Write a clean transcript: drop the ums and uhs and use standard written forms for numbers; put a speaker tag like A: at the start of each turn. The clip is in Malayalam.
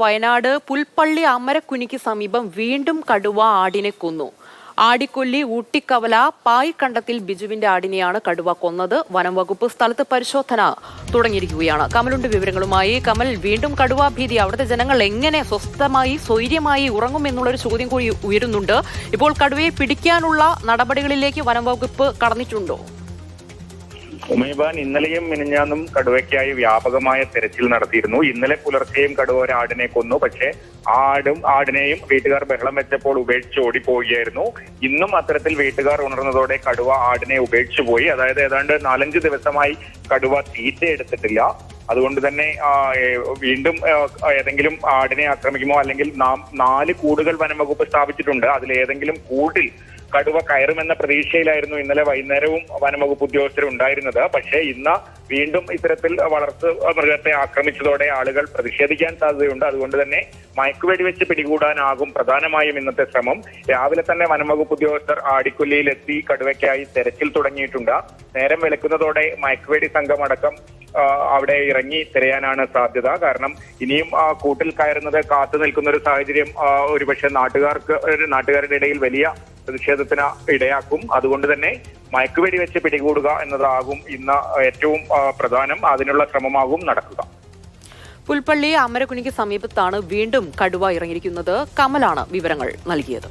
A: വയനാട് പുൽപ്പള്ളി അമരക്കുനിക്ക് സമീപം വീണ്ടും കടുവ ആടിനെ കൊന്നു. ആടിക്കൊല്ലി ഊട്ടിക്കവല പായിക്കണ്ടത്തിൽ ബിജുവിന്റെ ആടിനെയാണ് കടുവ കൊന്നത്. വനം വകുപ്പ് സ്ഥലത്ത് പരിശോധന തുടങ്ങിയിരിക്കുകയാണ്. കമലുണ്ട് വിവരങ്ങളുമായി. കമൽ, വീണ്ടും കടുവാ ഭീതി. അവിടുത്തെ ജനങ്ങൾ എങ്ങനെ സ്വസ്ഥമായി സ്വൈര്യമായി ഉറങ്ങുമെന്നുള്ളൊരു ചോദ്യം കൂടി ഉയരുന്നുണ്ട്. ഇപ്പോൾ കടുവയെ പിടിക്കാനുള്ള നടപടികളിലേക്ക് വനം വകുപ്പ് കടന്നിട്ടുണ്ടോ?
B: ഉമൈബാൻ, ഇന്നലെയും മിനിഞ്ഞാന്നും കടുവയ്ക്കായി വ്യാപകമായ തെരച്ചിൽ നടത്തിയിരുന്നു. ഇന്നലെ പുലർച്ചെയും കടുവ ഒരു ആടിനെ കൊന്നു. പക്ഷേ ആടിനെയും വീട്ടുകാർ ബഹളം വെച്ചപ്പോൾ ഉപേക്ഷിച്ച് ഓടിപ്പോവുകയായിരുന്നു. ഇന്നും അത്തരത്തിൽ വീട്ടുകാർ ഉണർന്നതോടെ കടുവ ആടിനെ ഉപേക്ഷിച്ചു പോയി. അതായത് ഏതാണ്ട് 4-5 ദിവസമായി കടുവ തീറ്റ എടുത്തിട്ടില്ല. അതുകൊണ്ട് തന്നെ വീണ്ടും ഏതെങ്കിലും ആടിനെ ആക്രമിക്കുമോ, അല്ലെങ്കിൽ 4 കൂടുകൾ വനംവകുപ്പ് സ്ഥാപിച്ചിട്ടുണ്ട്. അതിലേതെങ്കിലും കൂട്ടിൽ കടുവ കയറുമെന്ന പ്രതീക്ഷയിലായിരുന്നു ഇന്നലെ വൈകുന്നേരവും വനംവകുപ്പ് ഉദ്യോഗസ്ഥരുണ്ടായിരുന്നത്. പക്ഷേ ഇന്ന് വീണ്ടും ഇത്തരത്തിൽ വളർത്തു മൃഗത്തെ ആക്രമിച്ചതോടെ ആളുകൾ പ്രതിഷേധിക്കാൻ സാധ്യതയുണ്ട്. അതുകൊണ്ട് തന്നെ മയക്കുവെടി വെച്ച് പിടികൂടാനാകും പ്രധാനമായും ഇന്നത്തെ ശ്രമം. രാവിലെ തന്നെ വനംവകുപ്പ് ഉദ്യോഗസ്ഥർ ആടിക്കൊല്ലിയിലെത്തി കടുവയ്ക്കായി തെരച്ചിൽ തുടങ്ങിയിട്ടുണ്ട്. നേരം വെളുക്കുന്നതോടെ മയക്കുവെടി സംഘമടക്കം അവിടെ ഇറങ്ങി തിരയാനാണ് സാധ്യത. കാരണം ഇനിയും കൂട്ടിൽ കയറുന്നത് കാത്തു നിൽക്കുന്ന ഒരു സാഹചര്യം ഒരുപക്ഷെ നാട്ടുകാരുടെ ഇടയിൽ വലിയ പ്രതിഷേധത്തിന് ഇടയാക്കും. അതുകൊണ്ട് തന്നെ മയക്കുവെടി വെച്ച് പിടികൂടുക എന്നതാകും ഇന്ന് ഏറ്റവും പ്രധാനം. അതിനുള്ള ശ്രമമാകും നടക്കുക.
A: പുൽപ്പള്ളി അമരക്കുനിക്ക് സമീപത്താണ് വീണ്ടും കടുവ ഇറങ്ങിയിരിക്കുന്നത്. കമലാണ് വിവരങ്ങൾ നൽകിയത്.